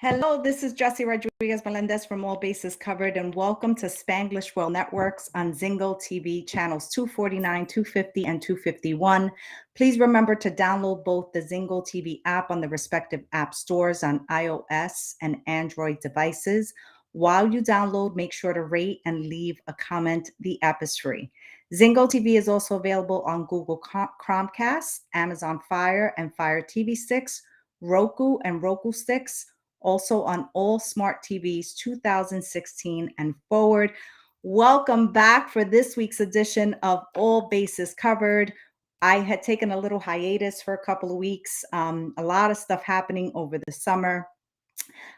Hello, this is Jessie Rodriguez Melendez from All Bases Covered, and welcome to Spanglish World Networks on Zingo TV channels 249, 250, and 251. Please remember to download both the Zingo TV app on the respective app stores on iOS and Android devices. While you download, make sure to rate and leave a comment. The app is free. Zingo TV is also available on Google Chromecast, Amazon Fire and Fire TV sticks, Roku and Roku sticks, also on all smart TVs 2016 and forward. Welcome back for this week's edition of All Bases Covered. I had taken a little hiatus for a couple of weeks, a lot of stuff happening over the summer.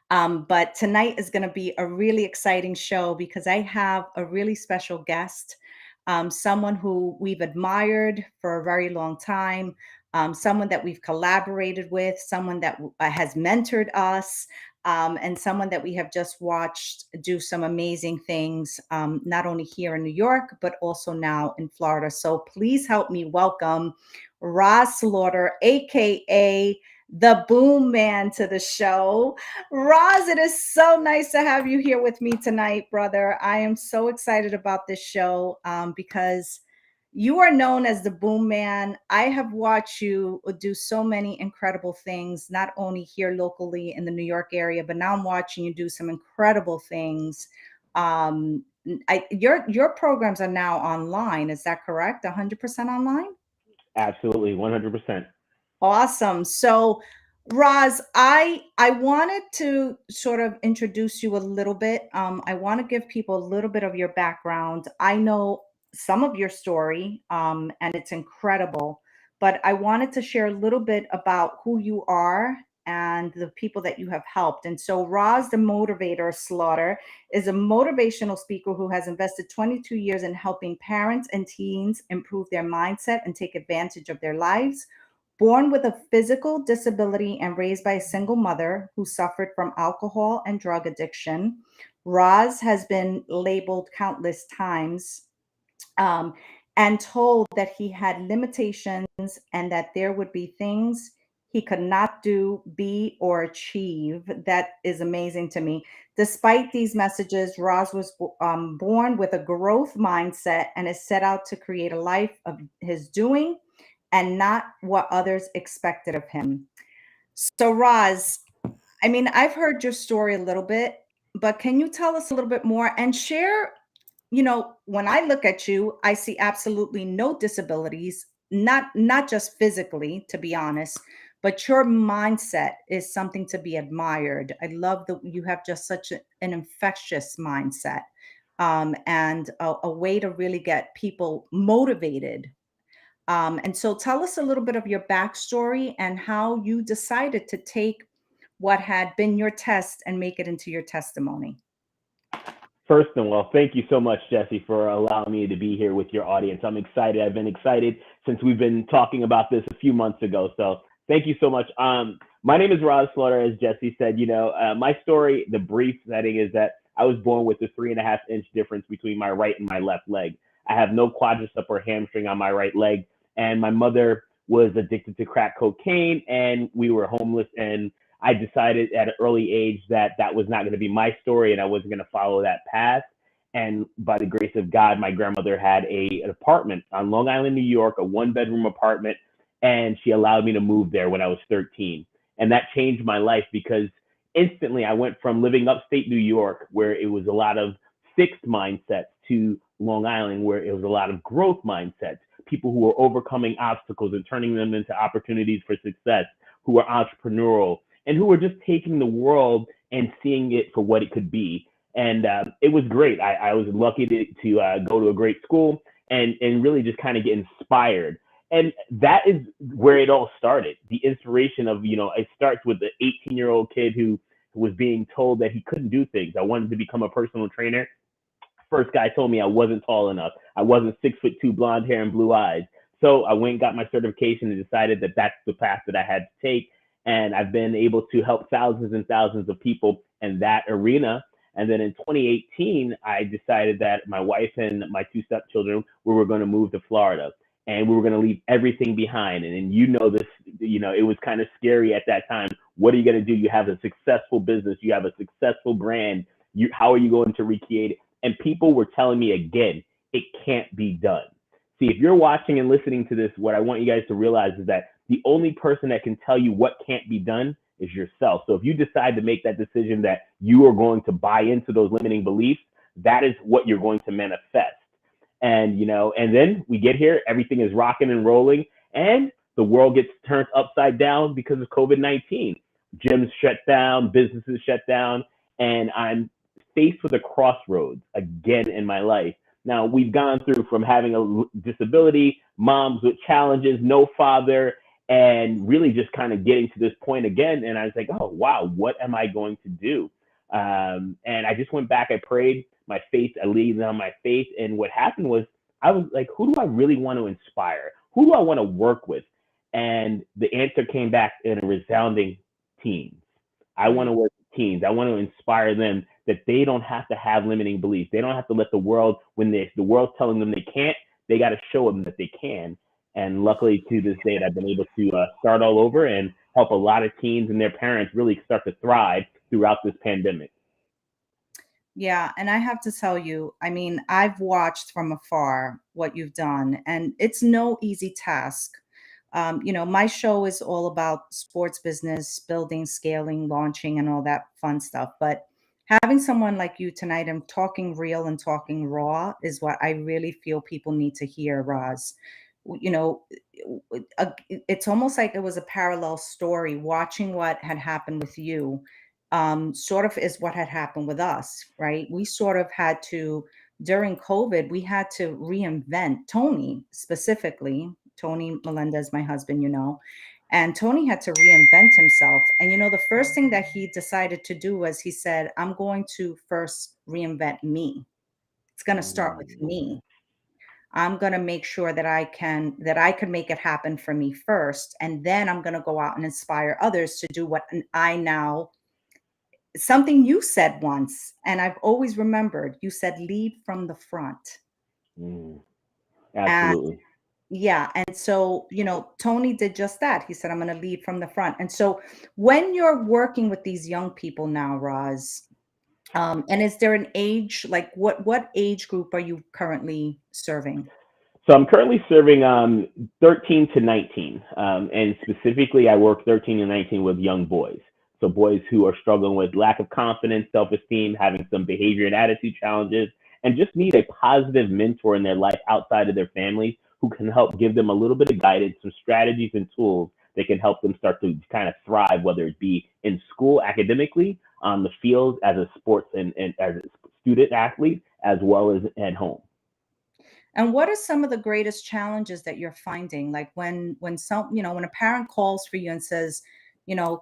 But tonight is going to be a really exciting show because I have a really special guest, someone who we've admired for a very long time, someone that we've collaborated with, someone that has mentored us, and someone that we have just watched do some amazing things, not only here in New York, but also now in Florida. So please help me welcome Rahz Slaghter, aka the Boom Man, to the show. Rahz, it is so nice to have you here with me tonight, brother. I am so excited about this show because you are known as the Boom Man. I have watched you do so many incredible things, not only here locally in the New York area, but now I'm watching you do some incredible things. Your programs are now online. Is that correct? 100% online? Absolutely, 100%. Awesome. So, Rahz, I wanted to sort of introduce you a little bit. I want to give people a little bit of your background. I know some of your story, and it's incredible, but I wanted to share a little bit about who you are and the people that you have helped. And so, Rahz, the motivator Slaghter, is a motivational speaker who has invested 22 years in helping parents and teens improve their mindset and take advantage of their lives. Born with a physical disability and raised by a single mother who suffered from alcohol and drug addiction, Rahz has been labeled countless times, um, and told that he had limitations and that there would be things he could not do, be, or achieve. That is amazing to me. Despite these messages, Rahz was born with a growth mindset and is set out to create a life of his doing and not what others expected of him. So, Rahz, I mean, I've heard your story a little bit, but can you tell us a little bit more and share? When I look at you, I see absolutely no disabilities, not just physically, to be honest, but your mindset is something to be admired. I love that you have just such an infectious mindset, and a way to really get people motivated. And so tell us a little bit of your backstory and how you decided to take what had been your test and make it into your testimony. First of all, thank you so much, Jesse, for allowing me to be here with your audience. I'm excited. I've been excited since we've been talking about this a few months ago. So thank you so much. My name is Rahz Slaghter, as Jesse said. My story, the brief setting is that I was born with a 3.5 inch difference between my right and my left leg. I have no quadricep or hamstring on my right leg, and my mother was addicted to crack cocaine, and we were homeless. And I decided at an early age that that was not going to be my story and I wasn't going to follow that path. And by the grace of God, my grandmother had an apartment on Long Island, New York, a 1 bedroom apartment, and she allowed me to move there when I was 13. And that changed my life because instantly I went from living upstate New York, where it was a lot of fixed mindsets, to Long Island, where it was a lot of growth mindsets, people who were overcoming obstacles and turning them into opportunities for success, who were entrepreneurial, and who were just taking the world and seeing it for what it could be. And it was great. I was lucky to go to a great school and really just kind of get inspired. And that is where it all started. The inspiration of, it starts with the 18-year-old kid who was being told that he couldn't do things. I wanted to become a personal trainer. First guy told me I wasn't tall enough. I wasn't 6'2", blonde hair and blue eyes. So I went and got my certification and decided that that's the path that I had to take. And I've been able to help thousands and thousands of people in that arena. And then in 2018, I decided that my wife and my two stepchildren, we were going to move to Florida. and we were going to leave everything behind. And you know this, it was kind of scary at that time. What are you going to do? You have a successful business, you have a successful brand. How are you going to recreate it? And people were telling me again, it can't be done. See, if you're watching and listening to this, what I want you guys to realize is that the only person that can tell you what can't be done is yourself. So if you decide to make that decision that you are going to buy into those limiting beliefs, that is what you're going to manifest. And and then we get here, everything is rocking and rolling, and the world gets turned upside down because of COVID-19. Gyms shut down, businesses shut down, and I'm faced with a crossroads again in my life. Now, we've gone through from having a disability, moms with challenges, no father, and really just kind of getting to this point again. And I was like, oh, wow, what am I going to do? And I just went back, I prayed, my faith, I leaned on my faith. And what happened was, I was like, who do I really want to inspire? Who do I want to work with? And the answer came back in a resounding teens. I want to Mm. work with teens. I want to inspire them that they don't have to have limiting beliefs. They don't have to let the world, when the world's telling them they can't, they got to show them that they can. And luckily, to this date, I've been able to start all over and help a lot of teens and their parents really start to thrive throughout this pandemic. Yeah, and I have to tell you, I mean, I've watched from afar what you've done, and it's no easy task. My show is all about sports business, building, scaling, launching, and all that fun stuff. But having someone like you tonight and talking real and talking raw is what I really feel people need to hear, Roz. You know, it's almost like it was a parallel story. Watching what had happened with you, sort of is what had happened with us, right? We sort of had to, during COVID, we had to reinvent Tony specifically. Tony Melendez, my husband, and Tony had to reinvent himself. And the first thing that he decided to do was he said, I'm going to first reinvent me. It's going to start with Mm, me. I'm going to make sure that I can make it happen for me first. And then I'm going to go out and inspire others to do what I now, something you said once, and I've always remembered, you said lead from the front. mm, And absolutely. yeah, and so, Tony did just that. He said, I'm going to lead from the front. And so when you're working with these young people now, Roz, and is there an age, like what age group are you currently serving? So I'm currently serving 13 to 19, and specifically, I work 13 to 19 with young boys. So boys who are struggling with lack of confidence, self-esteem, having some behavior and attitude challenges, and just need a positive mentor in their life outside of their families who can help give them a little bit of guidance, some strategies and tools that can help them start to kind of thrive, whether it be in school academically, on the field as a sports and as a student athlete, as well as at home. And what are some of the greatest challenges that you're finding? Like when a parent calls for you and says,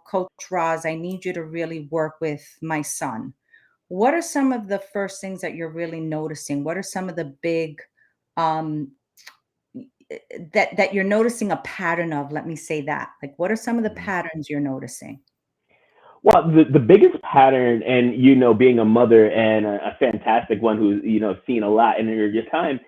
Coach Roz, I need you to really work with my son. What are some of the first things that you're really noticing? What are some of the big um that you're noticing a pattern of? Let me say that. Like what are some of the patterns you're noticing? Well, the biggest pattern, and being a mother and a fantastic one who's seen a lot in your time,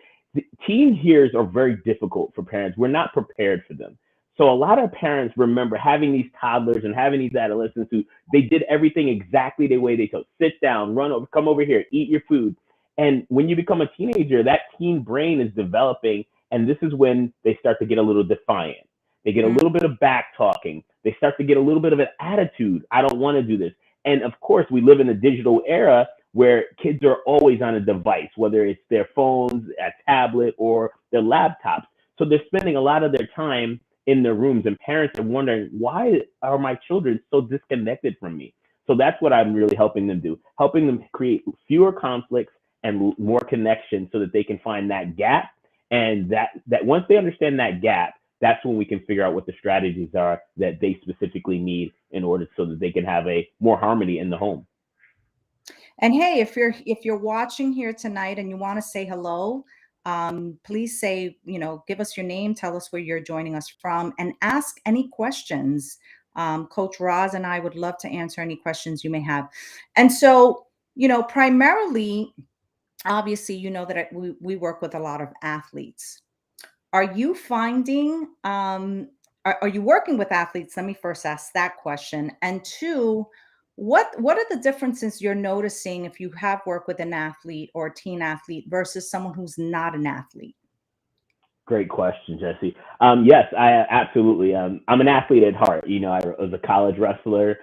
teen years are very difficult for parents. We're not prepared for them. So a lot of parents remember having these toddlers and having these adolescents who they did everything exactly the way they told. Sit down, run over, come over here, eat your food. And when you become a teenager, that teen brain is developing, and this is when they start to get a little defiant. They get a Mm. little bit of back talking. They start to get a little bit of an attitude. I don't want to do this. And of course, we live in a digital era where kids are always on a device, whether it's their phones, a tablet, or their laptops. So they're spending a lot of their time in their rooms, and parents are wondering, why are my children so disconnected from me? So that's what I'm really helping them do, helping them create fewer conflicts and more connection so that they can find that gap. And that once they understand that gap, that's when we can figure out what the strategies are that they specifically need in order so that they can have a more harmony in the home. And hey, if you're watching here tonight and you want to say hello, please say, give us your name, tell us where you're joining us from, and ask any questions. Coach Roz and I would love to answer any questions you may have. And so, primarily, obviously, you know that we work with a lot of athletes. are you finding, are you working with athletes? Let me first ask that question. And two, what are the differences you're noticing if you have worked with an athlete or a teen athlete versus someone who's not an athlete? Great question, Jesse. Yes, I absolutely. I'm an athlete at heart. You know, I was a college wrestler,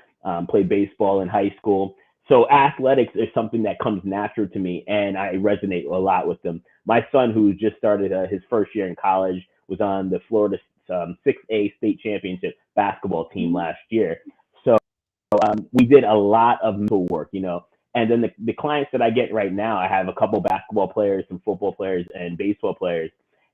played baseball in high school. So athletics is something that comes natural to me, and I resonate a lot with them. My son, who just started his first year in college, was on the Florida 6A state championship basketball team Mhm. last year. So we did a lot of mental work, you know. And then the clients that I get right now, I have a couple basketball players, some football players, and baseball players.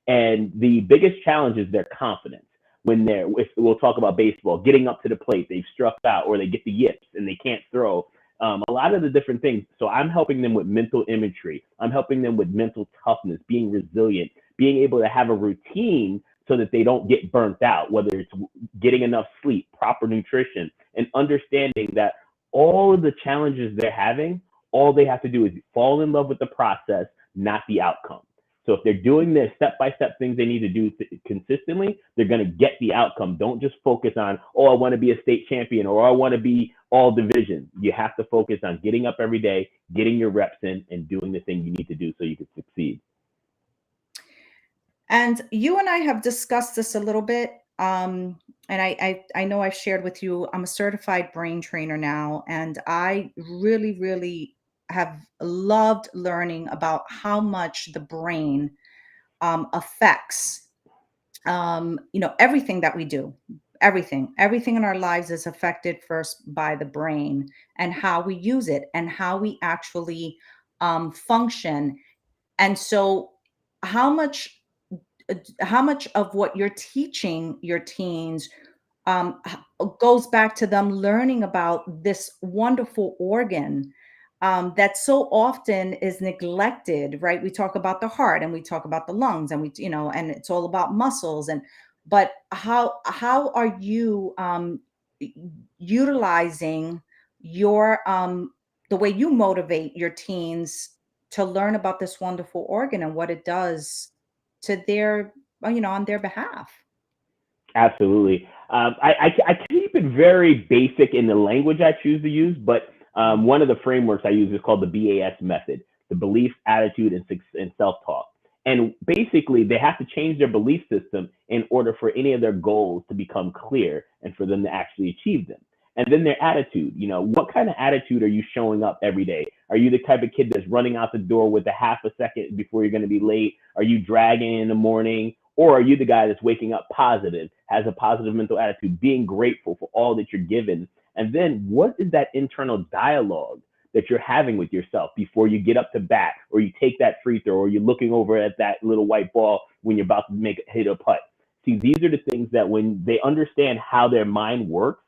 And the biggest challenge is their confidence. When if we'll talk about baseball, getting up to the plate, they've struck out or they get the yips and they can't throw. A lot of the different things. So I'm helping them with mental imagery. I'm helping them with mental toughness, being resilient, being able to have a routine so that they don't get burnt out, whether it's getting enough sleep, proper nutrition, and understanding that all of the challenges they're having, all they have to do is fall in love with the process, not the outcome. So if they're doing their step-by-step things they need to do consistently, they're going to get the outcome. Don't just focus on, oh, I want to be a state champion or I want to be all division. You have to focus on getting up every day, getting your reps in, and doing the thing you need to do so you can succeed. And you and I have discussed this a little bit. And I know I've shared with you, I'm a certified brain trainer now, and I really, really have loved learning about how much the brain affects, everything that we do. Everything in our lives is affected first by the brain and how we use it and how we actually function. And so, how much how much of what you're teaching your teens goes back to them learning about this wonderful organ that so often is neglected, right? We talk about the heart and we talk about the lungs and and it's all about muscles but how are you utilizing your the way you motivate your teens to learn about this wonderful organ and what it does to their on their behalf? Absolutely. I keep it very basic in the language I choose to use, but one of the frameworks I use is called the BAS method, the belief, attitude, and self-talk. And basically, they have to change their belief system in order for any of their goals to become clear and for them to actually achieve them. And then their attitude, you know, what kind of attitude are you showing up every day? Are you the type of kid that's running out the door with a half a second before you're going to be late? Are you dragging in the morning? Or are you the guy that's waking up positive, has a positive mental attitude, being grateful for all that you're given? And then what is that internal dialogue that you're having with yourself before you get up to bat or you take that free throw or you're looking over at that little white ball when you're about to hit a putt? See, these are the things that when they understand how their mind works,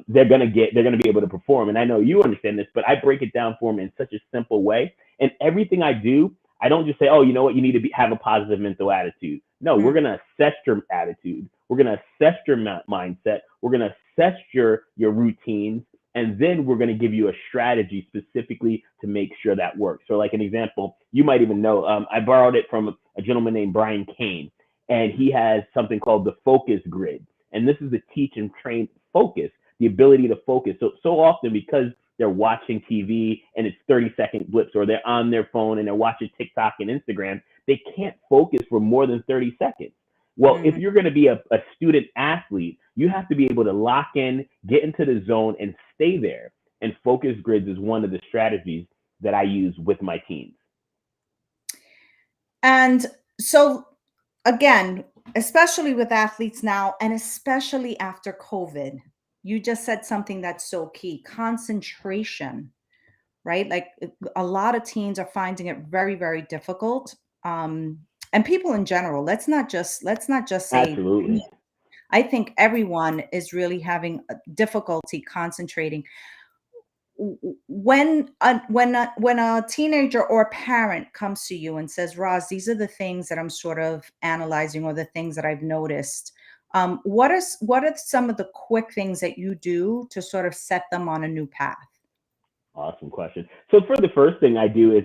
they're gonna be able to perform. And I know you understand this, but I break it down for them in such a simple way. And everything I do, I don't just say, oh, you know what, you need to have a positive mental attitude. No, we're gonna assess your attitude. We're gonna assess your mindset. We're gonna assess your routines, and then we're gonna give you a strategy specifically to make sure that works. So, like an example, you might even know, I borrowed it from a gentleman named Brian Kane, and he has something called the focus grid. And this is to teach and train focus, the ability to focus. So often because they're watching TV and it's 30-second blips, or they're on their phone and they're watching TikTok and Instagram, they can't focus for more than 30 seconds. Well, if Mhm. you're going to be a student athlete, you have to be able to lock in, get into the zone, and stay there. And focus grids is one of the strategies that I use with my teams. And so, again, especially with athletes now, and especially after COVID, you just said something that's so key: concentration, right? Like a lot of teens are finding it very, very difficult. And people in general, let's not just say Absolutely. I think everyone is really having a difficulty concentrating. When a teenager or parent comes to you and says, "Roz, these are the things that I'm sort of analyzing, or the things that I've noticed," what are some of the quick things that you do to sort of set them on a new path? Awesome question. So for the first thing I do is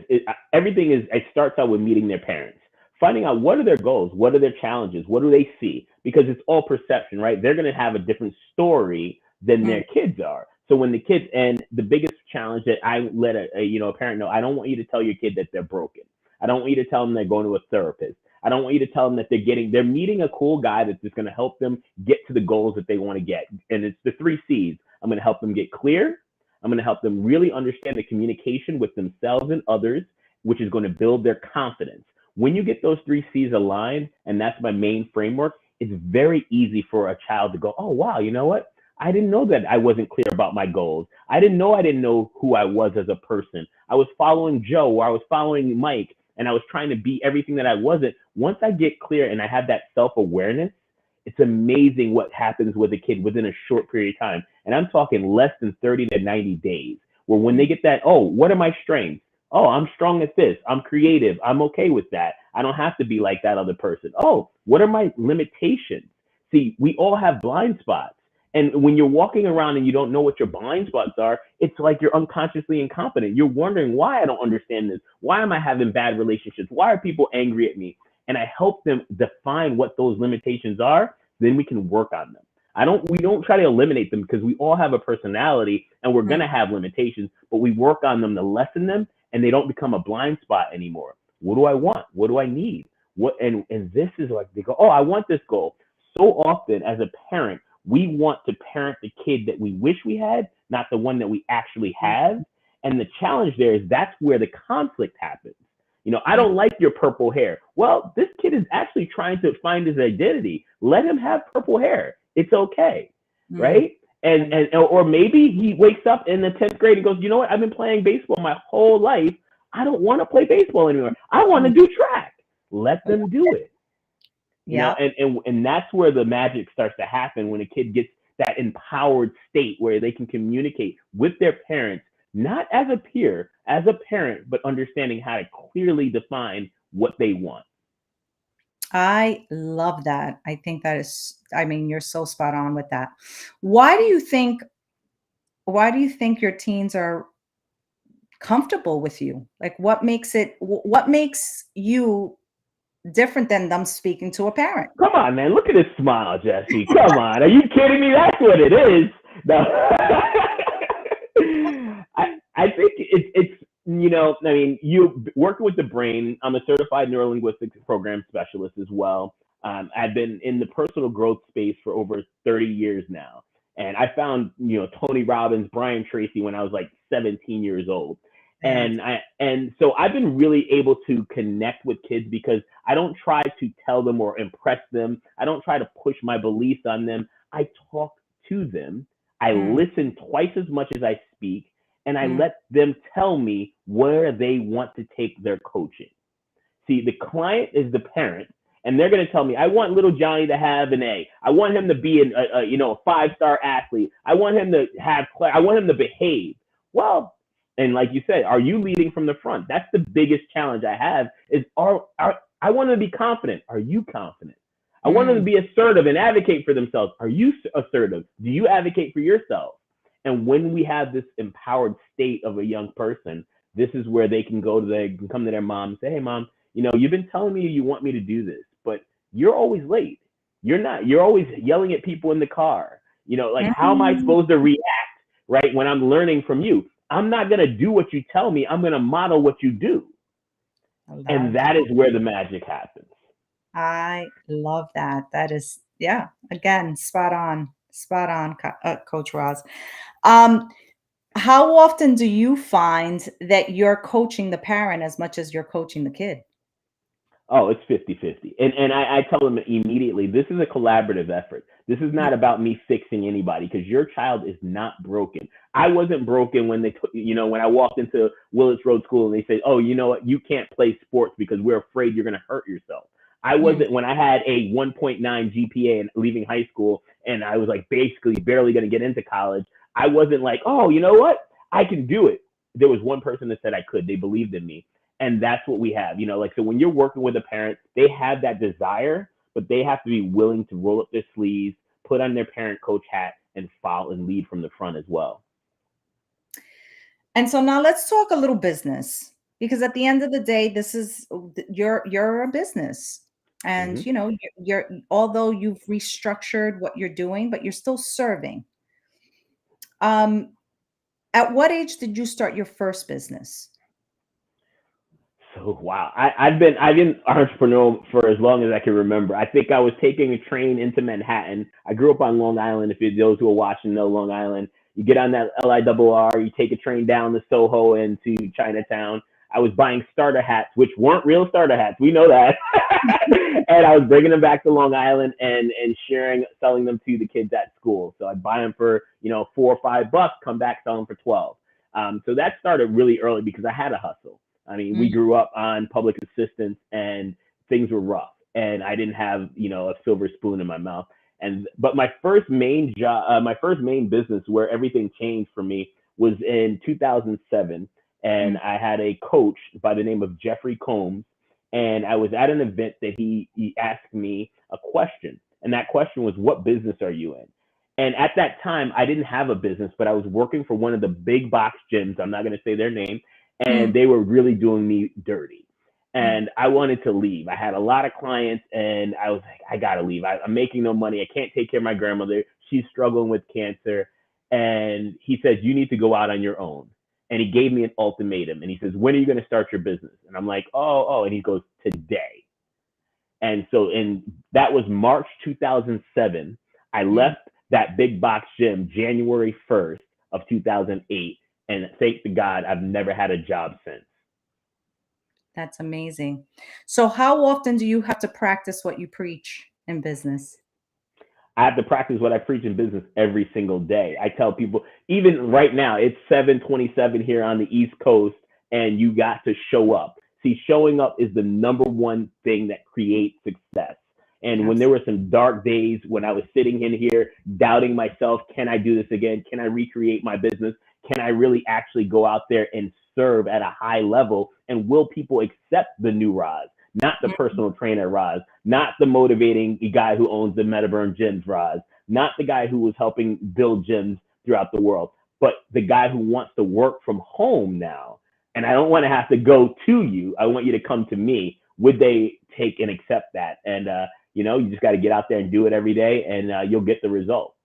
everything is it starts out with meeting their parents. finding out what are their goals, what are their challenges, what do they see, because it's all perception, right? They're going to have a different story than Mm, their kids are. So when the kids, and the biggest challenge that I let a parent know, I don't want you to tell your kid that they're broken. I don't want you to tell them they're going to a therapist. I don't want you to tell them that they're meeting a cool guy that's just going to help them get to the goals that they want to get. And it's the 3 C's. I'm going to help them get clear. I'm going to help them really understand the communication with themselves and others, which is going to build their confidence. When you get those 3 C's aligned, and that's my main framework, it's very easy for a child to go, oh, wow, you know what? I didn't know that I wasn't clear about my goals. I didn't know who I was as a person. I was following Joe, or I was following Mike, and I was trying to be everything that I wasn't. Once I get clear and I have that self-awareness, it's amazing what happens with a kid within a short period of time. And I'm talking less than 30 to 90 days, where when they mm, get that, oh, what are my strengths? Oh, I'm strong at this. I'm creative. I'm okay with that. I don't have to be like that other person. Oh, what are my limitations? See, we all have blind spots. And when you're walking around and you don't know what your blind spots are, it's like you're unconsciously incompetent. You're wondering why I don't understand this. Why am I having bad relationships? Why are people angry at me? And I help them define what those limitations are. Then we can work on them. We don't try to eliminate them, because we all have a personality and we're going mm. to have limitations, but we work on them to lessen them, and they don't become a blind spot anymore. What do I want? What do I need? And this is like, they go, oh, I want this goal. So often as a parent, we want to parent the kid that we wish we had, not the one that we actually have. And the challenge there is that's where the conflict happens. I Mm, don't like your purple hair. Well, this kid is actually trying to find his identity. Let him have purple hair. It's okay, mm, right? Or maybe he wakes up in the 10th grade and goes, you know what? I've been playing baseball my whole life. I don't want to play baseball anymore. I want to mm. do track. Let them do it. Yeah. And that's where the magic starts to happen, when a kid gets that empowered state where they can communicate with their parents, not as a peer, as a parent, but understanding how to clearly define what they want. I love that. I think that is, I mean, you're so spot on with that. Why do you think why do you think your teens are comfortable with you? Like what makes you different than them speaking to a parent? Come on, man. Look at this smile, Jesse. Come on. Are you kidding me? That's what it is. No. I think I mean, you working with the brain. I'm a certified neurolinguistics program specialist as well. I've been in the personal growth space for over 30 years now. And I found, Tony Robbins, Brian Tracy when I was like 17 years old. Yeah. And so I've been really able to connect with kids, because I don't try to tell them or impress them. I don't try to push my beliefs on them. I talk to them. I Mm, listen twice as much as I speak, and I mm, let them tell me where they want to take their coaching. See, the client is the parent, and they're going to tell me, I want little Johnny to have an A. I want him to be a 5-star athlete. I want him to I want him to behave. Well, and like you said, are you leading from the front? That's the biggest challenge I have. I want them to be confident. Are you confident? I want them to mm. be assertive and advocate for themselves. Are you assertive? Do you advocate for yourself? And when we have this empowered state of a young person, this is where they can come to their mom and say, hey, mom, you've been telling me you want me to do this, but you're always late. You're not. You're always yelling at people in the car. Like, how am I Mm. supposed to react, right, when I'm learning from you? I'm not going to do what you tell me. I'm going to model what you do. I love And that. that is where the magic happens. I love that. That is, yeah, again, spot on, Coach Roz. Um, how often do you find that you're coaching the parent as much as you're coaching the kid? Oh, it's 50-50. And I tell them immediately, this is a collaborative effort. This is Mm, not about me fixing anybody, because your child is not broken. I wasn't broken when when I walked into Willis Road School and they said, oh, you know what? You can't play sports because we're afraid you're going to hurt yourself. I mm, wasn't when I had a 1.9 GPA and leaving high school, and I was like basically barely going to get into college. I wasn't like, oh, you know what? I can do it. There was one person that said I could. They believed in me, and that's what we have. Like, so when you're working with a parent, they have that desire, but they have to be willing to roll up their sleeves, put on their parent coach hat, and follow and lead from the front as well. and so now let's talk a little business. because at the end of the day, this is you're a business, and Hmm. you're although you've restructured what you're doing, but you're still serving. Um, at what age did you start your first business? So wow, I've been entrepreneurial for as long as I can remember. I think I was taking a train into Manhattan. I grew up on Long Island. If you those who are watching know Long Island, you get on that LIRR, you take a train down to Soho and to Chinatown. I was buying starter hats, which weren't real starter hats. We know that. And I was bringing them back to Long Island and selling them to the kids at school. So I'd buy them for $4 or $5, come back, sell them for 12. So that started really early because I had a hustle. I mean, we Mm, grew up on public assistance and things were rough, and I didn't have a silver spoon in my mouth. And but my first main job, my first main business where everything changed for me was in 2007, and mm, I had a coach by the name of Jeffrey Combs, and I was at an event that he asked me a question, and that question was, "What business are you in?" And at that time, I didn't have a business, but I was working for one of the big box gyms. I'm not going to say their name, and mm, they were really doing me dirty. mm. And I wanted to leave. I had a lot of clients, and I was like, I gotta leave. I'm making no money. I can't take care of my grandmother. She's struggling with cancer. And he said, you need to go out on your own. And he gave me an ultimatum. And he says, when are you going to start your business? And I'm like, oh. And he goes, today. And so, that was March 2007. I Mm. left that big box gym January 1st of 2008. And thank to God, I've never had a job since. That's amazing. So how often do you have to practice what you preach in business? I have to practice what I preach in business every single day. I tell people, even right now, it's 7:27 here on the East Coast, and you got to show up. See, showing up is the number one thing that creates success. And when there were some dark days when I was sitting in here doubting myself, can I do this again? Can I recreate my business? Can I really actually go out there and serve at a high level? And will people accept the new Rahz? Not the Absolutely. personal trainer Rahz, not the motivating guy who owns the Metaburn gyms Rahz, not the guy who was helping build gyms throughout the world, but the guy who wants to work from home now. And I don't want to have to go to you. I want you to come to me. Would they take and accept that? And you just got to get out there and do it every day, and you'll get the result.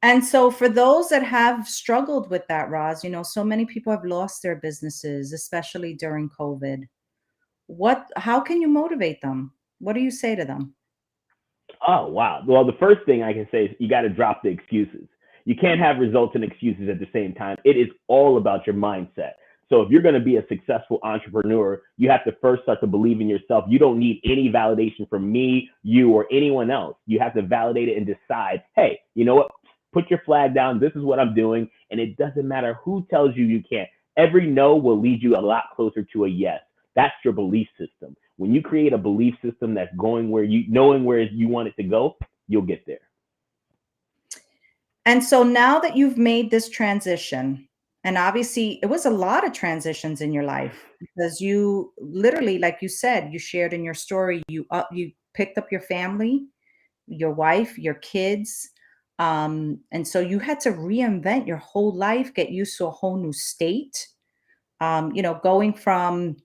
And so for those that have struggled with that, Roz, so many people have lost their businesses, especially during COVID. How can you motivate them? What do you say to them? Oh, wow. Well, the first thing I can say is you got to drop the excuses. You can't have results and excuses at the same time. It is all about your mindset. So if you're going to be a successful entrepreneur, you have to first start to believe in yourself. You don't need any validation from me, you, or anyone else. You have to validate it and decide, hey, you know what? Put your flag down. This is what I'm doing. And it doesn't matter who tells you you can't. Every no will lead you a lot closer to a yes. That's your belief system. When you create a belief system that's going where knowing where you want it to go, you'll get there. And so now that you've made this transition, and obviously it was a lot of transitions in your life because you literally, like you said, you shared in your story, you picked up your family, your wife, your kids, and so you had to reinvent your whole life, get used to a whole new state. Going from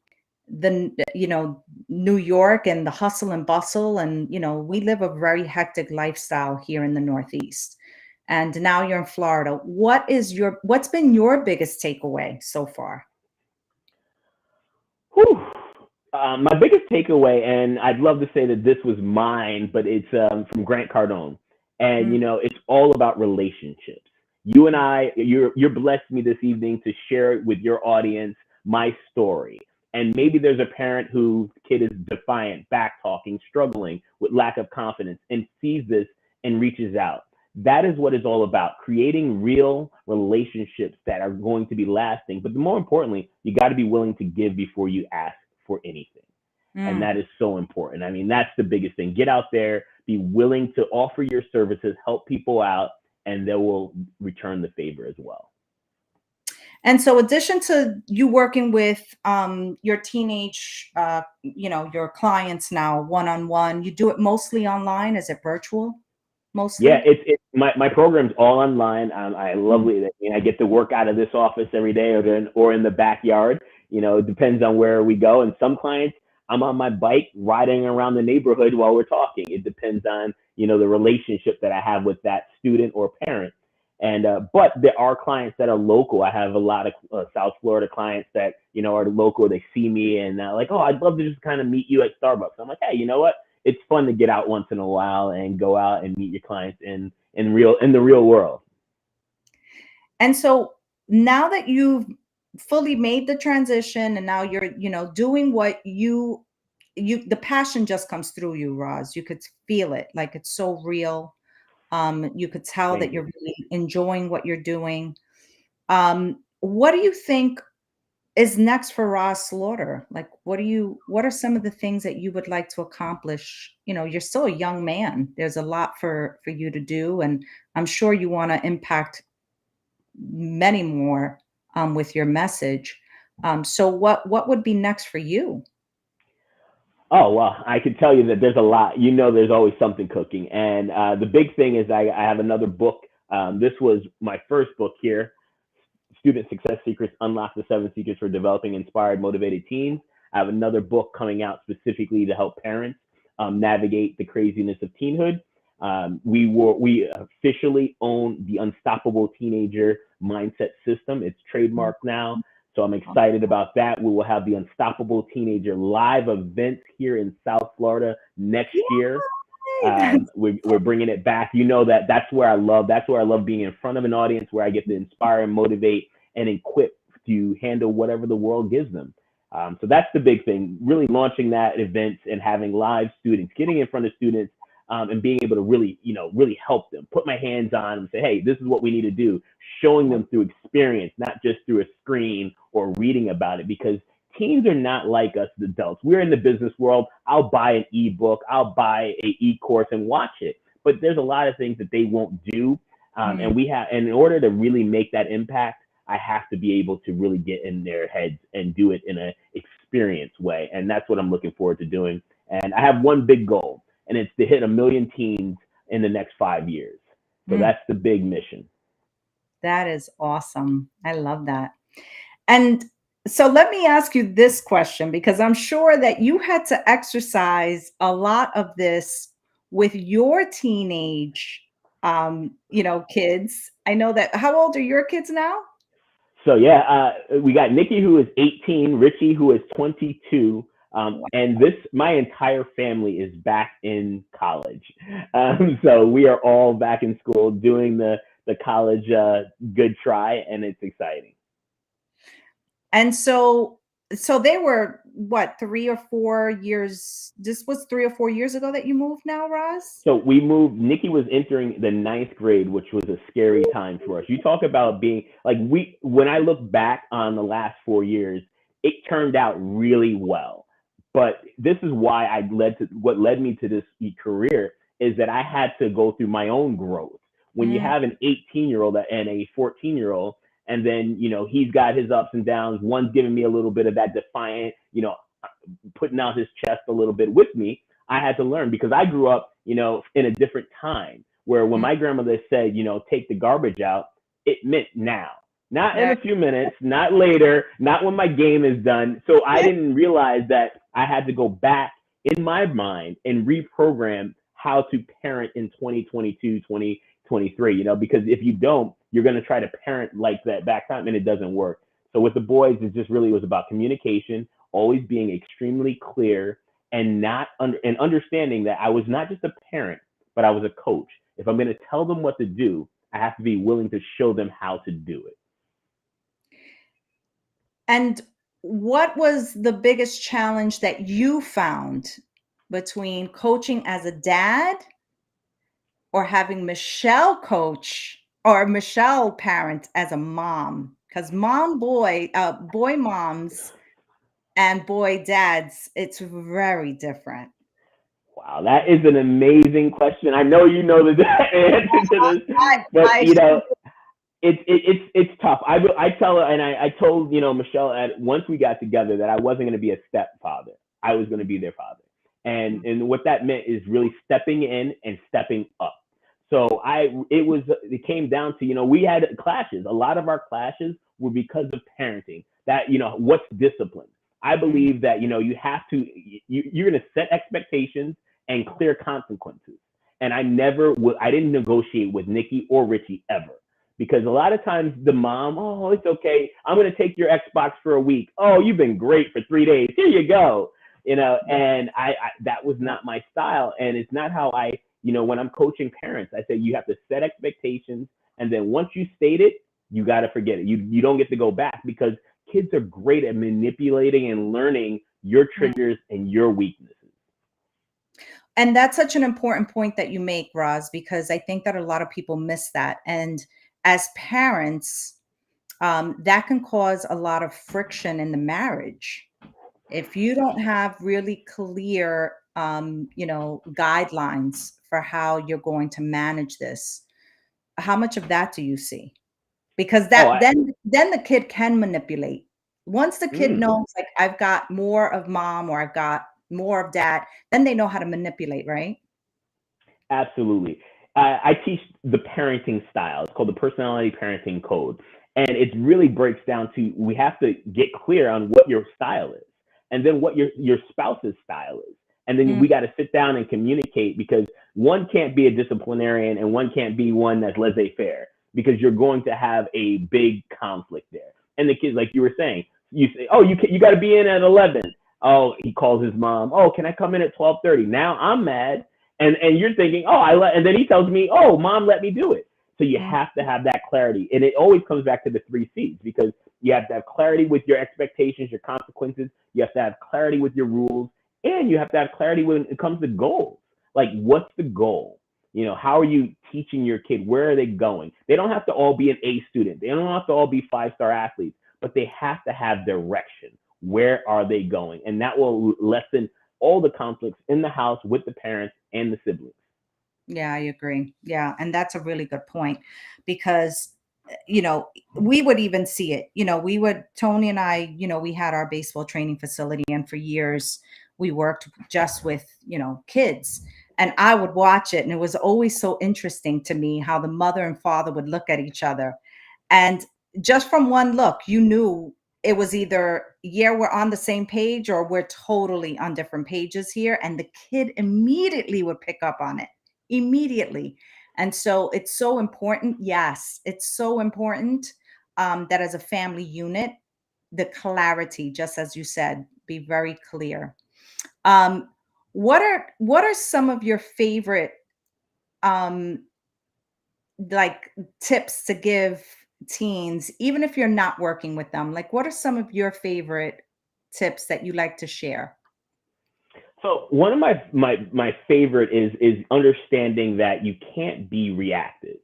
New York and the hustle and bustle, and we live a very hectic lifestyle here in the Northeast. And now you're in Florida. What's been your biggest takeaway so far? Whew. My biggest takeaway, and I'd love to say that this was mine, but it's from Grant Cardone, and Mm, it's all about relationships. You and I, you're blessed me this evening to share with your audience my story. And maybe there's a parent whose kid is defiant, back talking, struggling with lack of confidence, and sees this and reaches out. That is what it's all about, creating real relationships that are going to be lasting. But more importantly, you got to be willing to give before you ask for anything. And mm. that is so important. I mean, that's the biggest thing. Get out there, be willing to offer your services, help people out, and they will return the favor as well. And so, addition to you working with your teenage, your clients now one on one, you do it mostly online. Is it virtual? Yeah, mostly? it's my program's all online. I Mm. lovely that I get to work out of this office every day, or in the backyard. It depends on where we go. And some clients, I'm on my bike riding around the neighborhood while we're talking. It depends on the relationship that I have with that student or parent. And but there are clients that are local. I have a lot of South Florida clients that are local. They see me and like, oh, I'd love to just kind of meet you at Starbucks. I'm like, hey, you know what? It's fun to get out once in a while and go out and meet your clients in the real world. And so now that you've fully made the transition and now you're, doing what the passion just comes through you, Roz. You could feel it, like it's so real. You could tell that Thank you. you're really enjoying what you're doing. What do you think is next for Roz Slaughter? Like, what are some of the things that you would like to accomplish? You're still a young man. There's a lot for you to do, and I'm sure you want to impact many more with your message. So what would be next for you? Oh, well, I can tell you that there's a lot. There's always something cooking. And the big thing is I have another book. This was my first book here, Student Success Secrets: Unlock the 7 Secrets for Developing Inspired, Motivated Teens. I have another book coming out specifically to help parents navigate the craziness of teenhood. We officially own the Unstoppable Teenager Mindset System. It's trademarked now. So I'm excited about that. We will have the Unstoppable Teenager live events here in South Florida next year. Yay! That's We're bringing it back. That's where I love being in front of an audience, where I get to inspire and motivate and equip to handle whatever the world gives them. So that's the big thing, really launching that event and having live students, getting in front of students, and being able to really help them, put my hands on and say, hey, this is what we need to do, showing them through experience, not just through a screen or reading about it, because teens are not like us adults. We're in the business world. I'll buy an ebook, I'll buy a e-course and watch it, but there's a lot of things that they won't do. mm, And in order to really make that impact, I have to be able to really get in their heads and do it in an experience way. And that's what I'm looking forward to doing. And I have one big goal, and it's to hit 1 million teens in the next 5 years. So mm. that's the big mission. That is awesome. I love that. And so let me ask you this question, because I'm sure that you had to exercise a lot of this with your teenage kids. I know that. How old are your kids now? So yeah, we got Nikki, who is 18, Richie, who is 22, and my entire family is back in college. So we are all back in school doing the college good try, and it's exciting. And so they were what, 3 or 4 years? This was 3 or 4 years ago that you moved now, Roz? So we moved. Nikki was entering the ninth grade, which was a scary time for us. You talk about being like When I look back on the last 4 years, it turned out really well. But this is why what led me to this career is that I had to go through my own growth. When you Mm, have an 18-year-old and a 14-year-old, and then he's got his ups and downs. One's giving me a little bit of that defiant, putting out his chest a little bit with me. I had to learn, because I grew up, in a different time, where when mm, my grandmother said, take the garbage out, it meant now, not in yeah. a few minutes, not later, not when my game is done. So I didn't realize that I had to go back in my mind and reprogram how to parent in 2022, 2023, because if you don't, you're going to try to parent like that back time, and it doesn't work. So with the boys, it just really was about communication, always being extremely clear, and understanding that I was not just a parent, but I was a coach. If I'm going to tell them what to do, I have to be willing to show them how to do it. And what was the biggest challenge that you found between coaching as a dad or having Michelle coach or Michelle parent as a mom? Because boy moms and boy dads, it's very different. Wow, that is an amazing question. I know you know the answer to I, this, but I sure it's tough. I tell her, and I told Michelle once we got together, that I wasn't going to be a stepfather. I was going to be their father, do. and what that meant is really stepping in and stepping up. So it came down to, we had clashes. A lot of our clashes were because of parenting. That, what's discipline? I Mm, believe that, you have to, you're going to set expectations and clear consequences. And I didn't negotiate with Nikki or Richie ever. Because a lot of times the mom, oh, it's okay. I'm going to take your Xbox for a week. Oh, you've been great for 3 days. Here you go. yeah, And that was not my style. And it's not how when I'm coaching parents, I say you have to set expectations. And then once you state it, you got to forget it. You don't get to go back, because kids are great at manipulating and learning your mm. triggers and your weaknesses. And that's such an important point that you make, Roz, because I think that a lot of people miss that. And as parents, that can cause a lot of friction in the marriage. If you don't have really clear, guidelines for how you're going to manage this, how much of that do you see? Because Oh, that then the kid can manipulate. Once the kid mm, knows, like, I've got more of mom or I've got more of dad, then they know how to manipulate, right? absolutely. I teach the parenting style. It's called the personality parenting code. And it really breaks down to, we have to get clear on what your style is, and then what your spouse's style is. And then Mm, we got to sit down and communicate, because one can't be a disciplinarian and one can't be one that's laissez faire, because you're going to have a big conflict there. And the kids, like you were saying, you say, oh, you got to be in at 11. Oh, he calls his mom. Oh, can I come in at 12:30? Now I'm mad, and you're thinking, oh, and then he tells me, oh, mom let me do it. So you mm, have to have that clarity, and it always comes back to the 3 C's, because you have to have clarity with your expectations, your consequences. You have to have clarity with your rules, and you have to have clarity when it comes to goals. Like, what's the goal? How are you teaching your kid? Where are they going? They don't have to all be an A student. They don't have to all be 5-star athletes, but they have to have direction. Where are they going? And that will lessen all the conflicts in the house with the parents and the siblings. yeah, I agree. Yeah, and that's a really good point because, we would even see it. Tony and I, we had our baseball training facility, and for years we worked just with, kids. And I would watch it, and it was always so interesting to me how the mother and father would look at each other. And just from one look, you knew it was either, yeah, we're on the same page, or we're totally on different pages here. And the kid immediately would pick up on it, immediately. And so it's so important. Yes, it's so important, that as a family unit, the clarity, just as you said, be very clear. Um, what are some of your favorite, um, like, tips to give teens, even if you're not working with them? Like, what are some of your favorite tips that you like to share? So one of my favorite is understanding that you can't be reactive.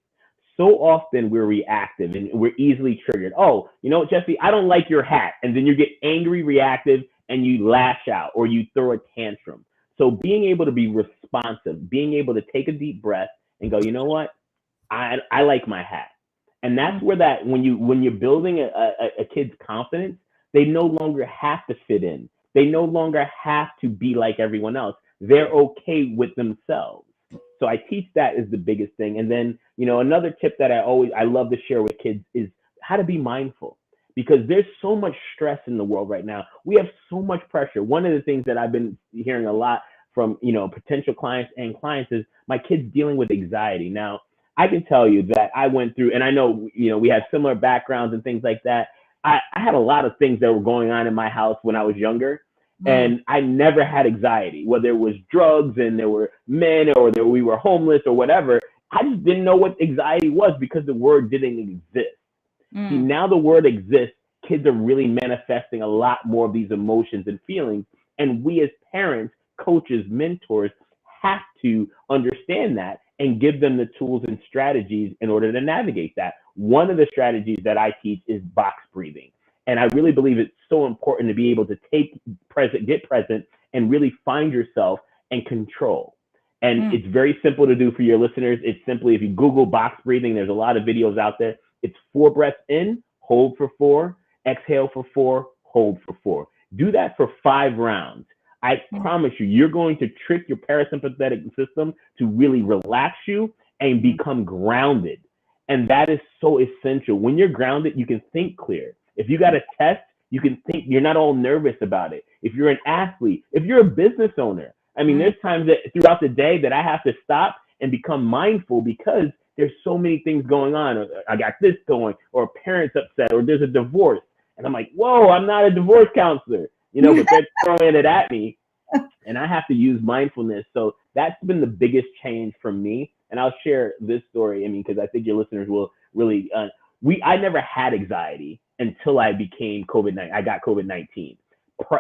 So often we're reactive and we're easily triggered. Oh, Jesse, I don't like your hat, and then you get angry, reactive, and you lash out or you throw a tantrum. So being able to be responsive, being able to take a deep breath and go, you know what, I like my hat. And that's Mm, where that when you're building a kid's confidence, they no longer have to fit in. They no longer have to be like everyone else. They're okay with themselves. So I teach that is the biggest thing. And then, another tip that I love to share with kids is how to be mindful, because there's so much stress in the world right now. We have so much pressure. One of the things that I've been hearing a lot from, potential clients and clients is my kids dealing with anxiety. Now, I can tell you that I went through, and I know, we have similar backgrounds and things like that. I had a lot of things that were going on in my house when I was younger, mm, and I never had anxiety, whether it was drugs and there were men, or we were homeless or whatever. I just didn't know what anxiety was because the word didn't exist. See, mm, now the word exists, kids are really manifesting a lot more of these emotions and feelings. And we as parents, coaches, mentors have to understand that and give them the tools and strategies in order to navigate that. One of the strategies that I teach is box breathing. And I really believe it's so important to be able to get present, and really find yourself and control. And mm. it's very simple to do for your listeners. It's simply, if you Google box breathing, there's a lot of videos out there. It's 4 breaths in, hold for 4, exhale for 4, hold for 4. Do that for 5 rounds. I Mm. promise you, you're going to trick your parasympathetic system to really relax you, and Mm, become grounded. And that is so essential. When you're grounded, you can think clear. If you got a test, you can think, you're not all nervous about it. If you're an athlete, if you're a business owner, I mean, mm, there's times that throughout the day that I have to stop and become mindful because there's so many things going on. Or I got this going, or a parent's upset, or there's a divorce. And I'm like, whoa, I'm not a divorce counselor, but they're throwing it at me, and I have to use mindfulness. So that's been the biggest change for me. And I'll share this story. I mean, because I think your listeners will really. I never had anxiety until I became COVID-19. I got COVID-19.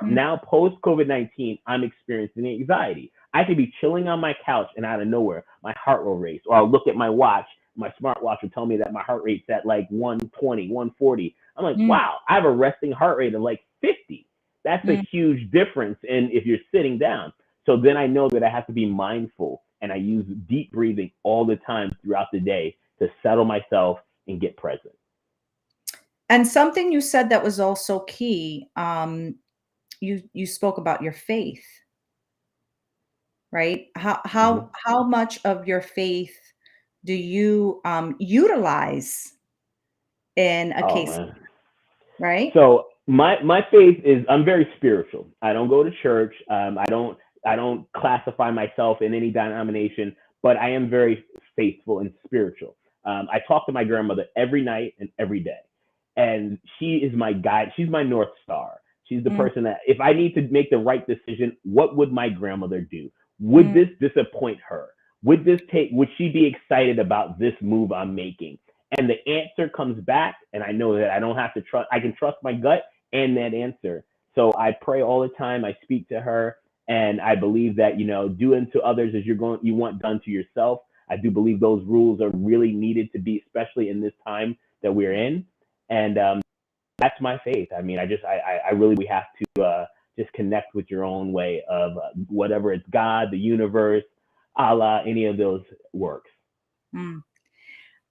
mm, Now post COVID-19, I'm experiencing anxiety. I could be chilling on my couch and out of nowhere, my heart will race, or I'll look at my watch. My smartwatch will tell me that my heart rate's at like 120, 140. I'm like, mm, wow, I have a resting heart rate of like 50. That's a mm. huge difference in if you're sitting down. So then I know that I have to be mindful, and I use deep breathing all the time throughout the day to settle myself and get present. And something you said that was also key, you spoke about your faith, right? Mm-hmm. How much of your faith do you utilize in a Oh case, man. right? So my faith is, I'm very spiritual. I don't go to church. I don't classify myself in any denomination, but I am very faithful and spiritual. I talk to my grandmother every night and every day, and she is my guide. She's my north star. She's the Mm, person that if I need to make the right decision, what would my grandmother do? Would mm, this disappoint her? Would she be excited about this move I'm making? And the answer comes back, and I know that I don't have to trust. I can trust my gut and that answer. So I pray all the time. I speak to her, and I believe that do unto others as you want done to yourself. I do believe those rules are really needed to be, especially in this time that we're in, and that's my faith. I mean, I really we have to just connect with your own way of whatever it's God, the universe, Allah, any of those works. mm.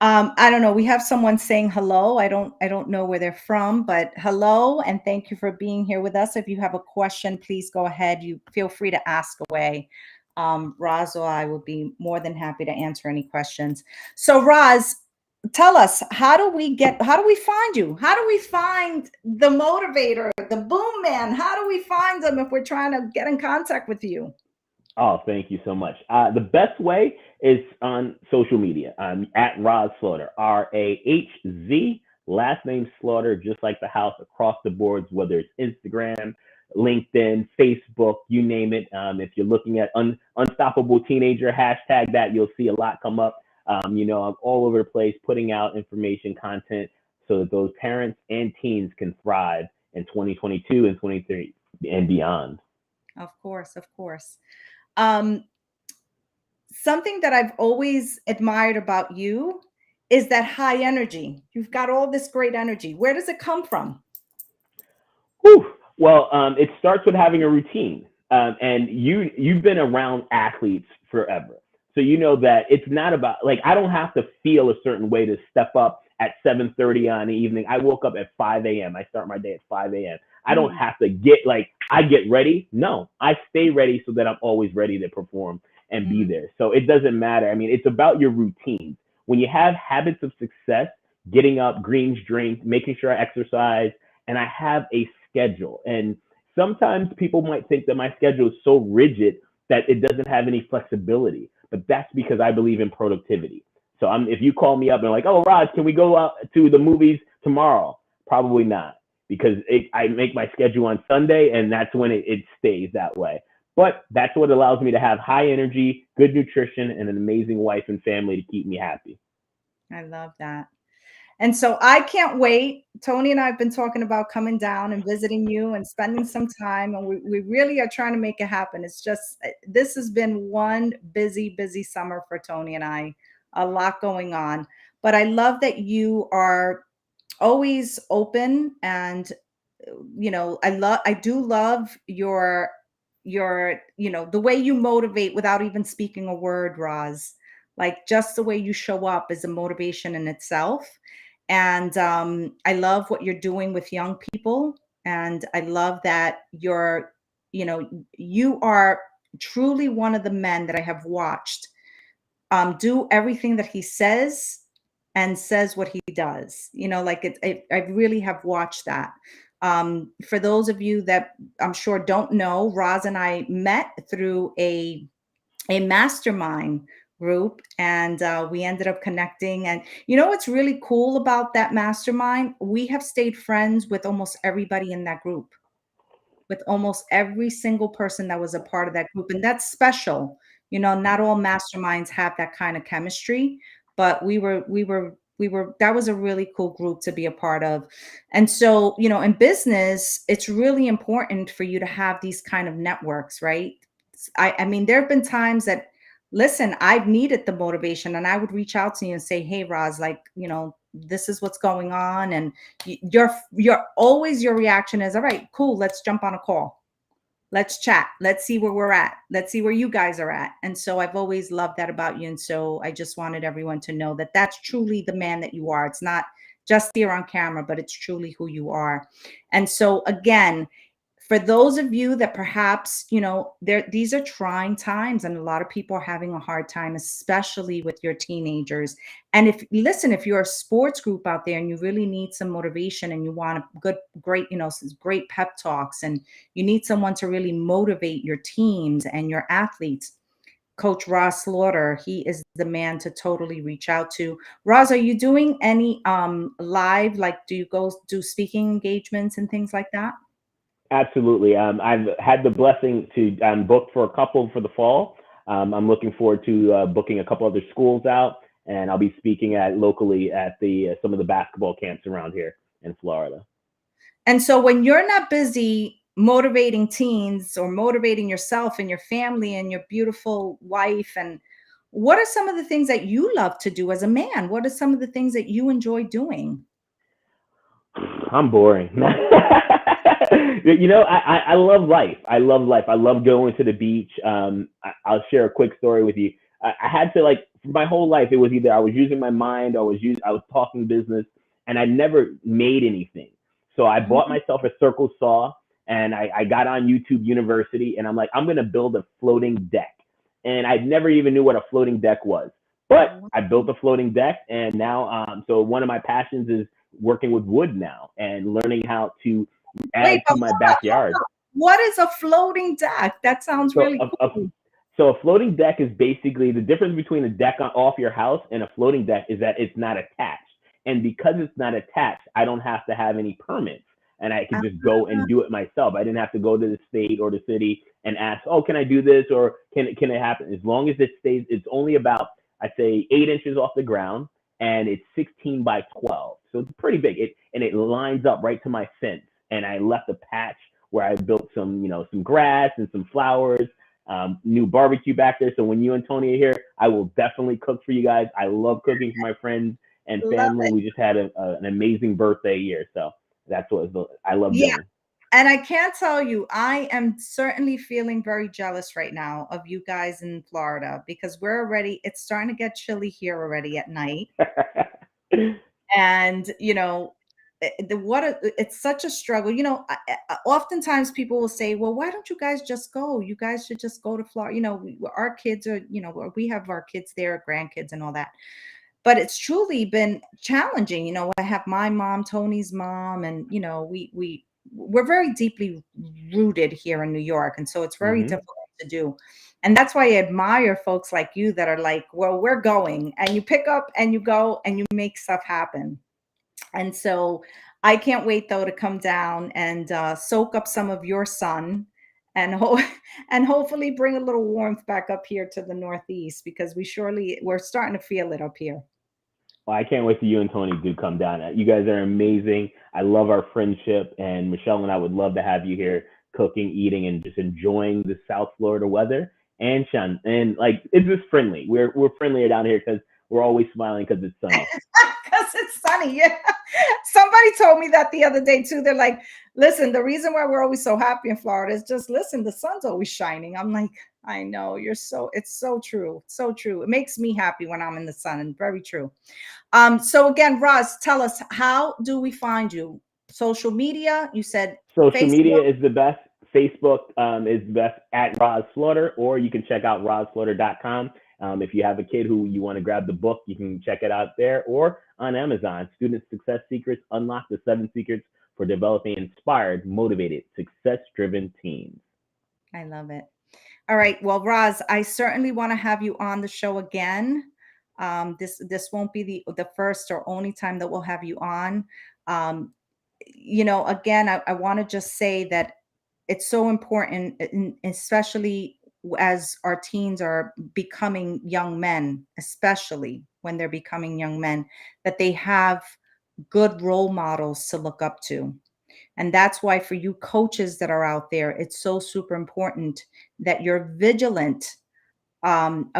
I don't know. We have someone saying hello. I don't know where they're from, but hello and thank you for being here with us. If you have a question, please go ahead. You feel free to ask away. Roz or I will be more than happy to answer any questions. So Roz, tell us, how do we find you? How do we find the motivator, the boom man? How do we find them if we're trying to get in contact with you? Oh, thank you so much. The best way is on social media. I'm at Rahz Slaghter, Rahz, last name Slaughter, just like the house, across the boards, whether it's Instagram, LinkedIn, Facebook, you name it. If you're looking at unstoppable teenager, hashtag that, you'll see a lot come up. I'm all over the place putting out information, content, so that those parents and teens can thrive in 2022 and 23 and beyond. Of course, of course. Um, Something that I've always admired about you is that high energy. You've got all this great energy. Where does it come from? Whew. Well, it starts with having a routine, and you've been around athletes forever, so you know that it's not about, like, I don't have to feel a certain way to step up at 7:30 on the evening. I woke up at 5 a.m. I start my day at 5 a.m. I don't Mm, have to get like I get ready. No, I stay ready so that I'm always ready to perform and be mm, there. So it doesn't matter. I mean, it's about your routine. When you have habits of success, getting up, greens drink, making sure I exercise, and I have a schedule. And sometimes people might think that my schedule is so rigid that it doesn't have any flexibility, but that's because I believe in productivity. So if you call me up and like, oh, Rod, can we go out to the movies tomorrow? Probably not, because I make my schedule on Sunday, and that's when it stays that way. But that's what allows me to have high energy, good nutrition, and an amazing wife and family to keep me happy. I love that. And so I can't wait. Tony and I have been talking about coming down and visiting you and spending some time. And we really are trying to make it happen. It's just, this has been one busy, busy summer for Tony and I, a lot going on. But I love that you are always open and I do love your the way you motivate without even speaking a word, Roz. Like just the way you show up is a motivation in itself. And I love what you're doing with young people. And I love that you are truly one of the men that I have watched do everything that he says and says what he does. Like I really have watched that. For those of you that I'm sure don't know, Roz and I met through a mastermind group, and we ended up connecting. And what's really cool about that mastermind? We have stayed friends with almost everybody in that group, with almost every single person that was a part of that group. And that's special. Not all masterminds have that kind of chemistry, but that was a really cool group to be a part of. And so, in business, it's really important for you to have these kind of networks, right? I mean, there have been times that, listen, I've needed the motivation, and I would reach out to you and say, hey, Roz, like, this is what's going on. And you're always, your reaction is, all right, cool, let's jump on a call, let's chat, let's see where we're at, let's see where you guys are at. And so I've always loved that about you. And so I just wanted everyone to know that that's truly the man that you are. It's not just here on camera, but it's truly who you are. And so again, for those of you that perhaps, these are trying times, and a lot of people are having a hard time, especially with your teenagers. And if you're a sports group out there and you really need some motivation, and you want a great pep talks, and you need someone to really motivate your teams and your athletes, Coach Rahz Slaghter, he is the man to totally reach out to. Rahz, are you doing any live, like, do you go do speaking engagements and things like that? Absolutely. I've had the blessing to book for a couple for the fall. I'm looking forward to booking a couple other schools out, and I'll be speaking locally at the some of the basketball camps around here in Florida. And so when you're not busy motivating teens, or motivating yourself and your family and your beautiful wife, and what are some of the things that you love to do as a man? What are some of the things that you enjoy doing? I'm boring. I love life. I love life. I love going to the beach. I'll share a quick story with you. I had to, like, for my whole life, it was either I was using my mind, or I was talking business, and I never made anything. So I bought Mhm. myself a circle saw, and I got on YouTube University, and I'm like, I'm gonna build a floating deck. And I never even knew what a floating deck was, but I built a floating deck, and now so one of my passions is working with wood now and learning how to Wait, add but to my hold up, backyard. hold up. What is a floating deck? That sounds So really cool. so a floating deck is basically the difference between a deck off your house and a floating deck is that it's not attached. And because it's not attached, I don't have to have any permits, and I can just go and do it myself. I didn't have to go to the state or the city and ask, oh, can I do this, or can it happen? As long as it stays, it's only about, I'd say, 8 inches off the ground, and it's 16 by 12. So it's pretty big. It lines up right to my fence. And I left a patch where I built some grass and some flowers, new barbecue back there. So when you and Tony are here, I will definitely cook for you guys. I love cooking for my friends and Love family. it. We just had an amazing birthday year, so that's what I love Yeah. doing. And I can't tell you, I am certainly feeling very jealous right now of you guys in Florida, because it's starting to get chilly here already at night. And, it's such a struggle. Oftentimes people will say, well, why don't you guys just go? You guys should just go to Florida. Our kids are, we have our kids there, grandkids and all that. But it's truly been challenging. I have my mom, Tony's mom, and we're very deeply rooted here in New York, and so it's very Hmm. difficult to do. And that's why I admire folks like you that are like, well, we're going, and you pick up and you go and you make stuff happen. And so I can't wait though to come down and soak up some of your sun, and and hopefully bring a little warmth back up here to the Northeast, because we're starting to feel it up here. Well, I can't wait till you and Tony do come down. You guys are amazing. I love our friendship, and Michelle and I would love to have you here cooking, eating, and just enjoying the South Florida weather. And Sean, and like, it's just friendly. We're friendlier down here because we're always smiling because it's sunny. Because it's sunny. Yeah. Somebody told me that the other day too. They're like, listen, the reason why we're always so happy in Florida is just, listen, the sun's always shining. I'm like, I know, it's so true. So true. It makes me happy when I'm in the sun, and very true. So again, Roz, tell us, how do we find you? Social media, you said Social Facebook. media is the best. Facebook is the best at Rahz Slaghter, or you can check out rahzslaghter.com. If you have a kid who you want to grab the book, you can check it out there or on Amazon. Student Success Secrets: Unlock the 7 Secrets for Developing Inspired, Motivated, Success-Driven Teens. I love it. All right. Well, Rahz, I certainly want to have you on the show again. This won't be the first or only time that we'll have you on. Um, again, I want to just say that it's so important, especially as our teens are becoming young men, especially when they're becoming young men, that they have good role models to look up to. And that's why for you coaches that are out there, it's so super important that you're vigilant on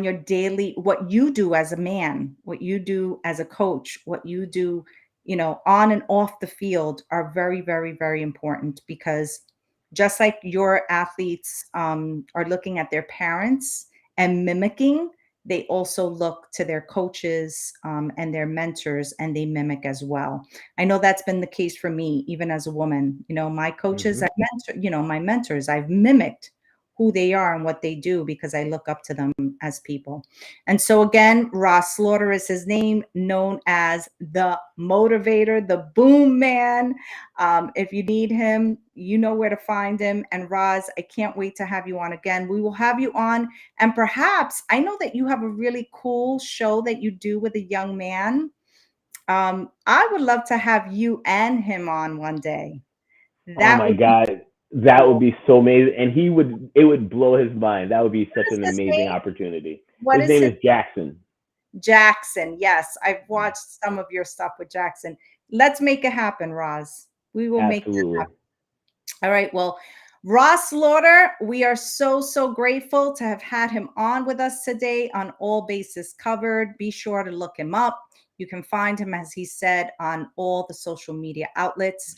your daily, what you do as a man, what you do as a coach, what you do, on and off the field are very, very, very important, because just like your athletes are looking at their parents and mimicking, they also look to their coaches and their mentors, and they mimic as well. I know that's been the case for me, even as a woman. My coaches, Mm-hmm. my mentors, I've mimicked who they are and what they do because I look up to them as people. And so again, Ross Slaughter is his name, known as the motivator, the boom man. If you need him, you know where to find him. And Roz, I can't wait to have you on again. We will have you on. And perhaps, I know that you have a really cool show that you do with a young man. I would love to have you and him on one day. Oh That my would be God, that would cool. be so amazing, and it would blow his mind. That would be What such is an his amazing name? opportunity. What His is name his is Jackson. Jackson? Yes, I've watched some of your stuff with Jackson. Let's make it happen, Roz. We will make that Absolutely. happen. All right. Well, Ross Slaughter, we are so, so grateful to have had him on with us today on All Bases Covered. Be sure to look him up. You can find him, as he said, on all the social media outlets.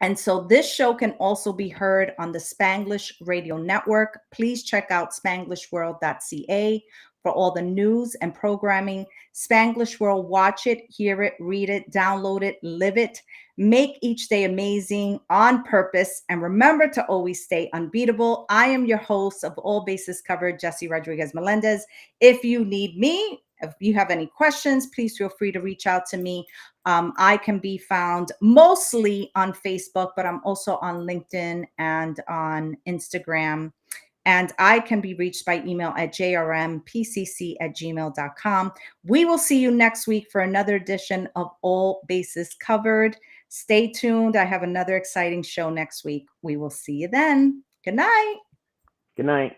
And so this show can also be heard on the Spanglish Radio Network. Please check out spanglishworld.ca for all the news and programming. Spanglish World, watch it, hear it, read it, download it, live it. Make each day amazing on purpose. And remember to always stay unbeatable. I am your host of All Bases Covered, Jesse Rodriguez Melendez. If you need me, if you have any questions, please feel free to reach out to me. I can be found mostly on Facebook, but I'm also on LinkedIn and on Instagram. And I can be reached by email at jrmpcc@gmail.com. We will see you next week for another edition of All Bases Covered. Stay tuned. I have another exciting show next week. We will see you then. Good night. Good night.